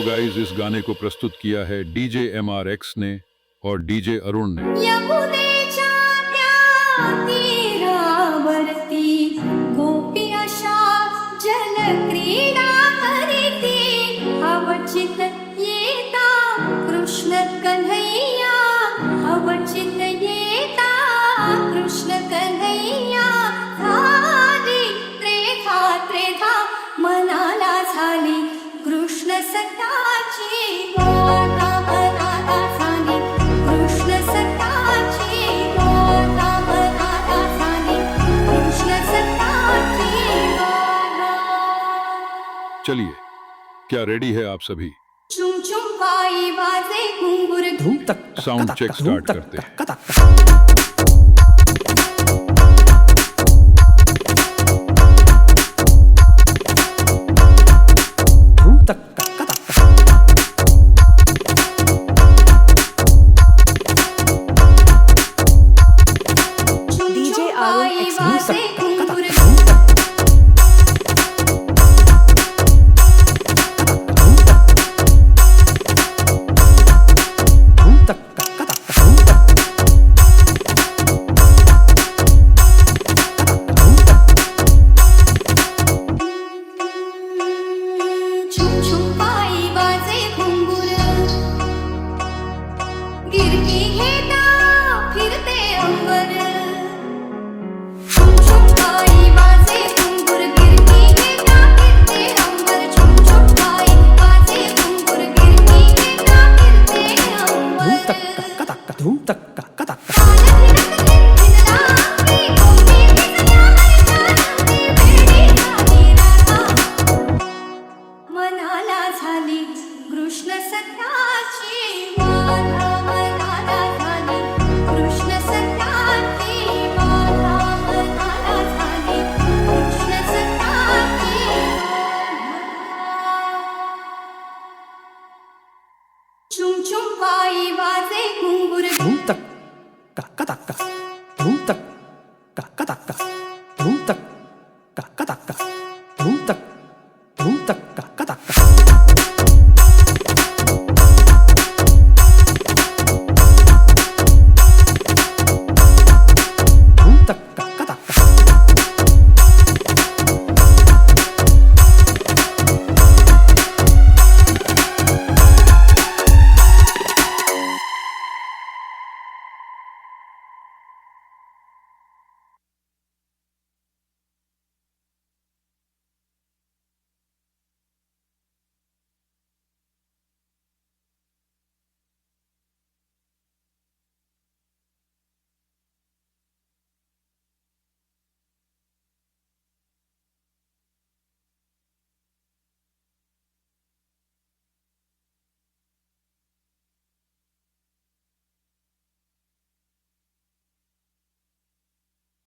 Guys, इस गाने को प्रस्तुत किया है डीजे MRX ने और डीजे अरुण ने। यमुनेच्या त्या तीरावरती गोपी अशा जलक्रीडा करीती, अवचित येता कृष्ण कन्हैया, अवचित येता कृष्ण कन्हैया. झाली त्रेधा त्रेधा मनाला झाली कृष्ण सखाची गोदा, मनाला झाली कृष्ण सखाची गोदा, मनाला झाली कृष्ण सखाची गोदा. चलिए, क्या रेडी है आप सभी? चुम चुम पाई बाजे घुंगुर धूम तक साउंड चेक स्टार्ट करते हैं। हैं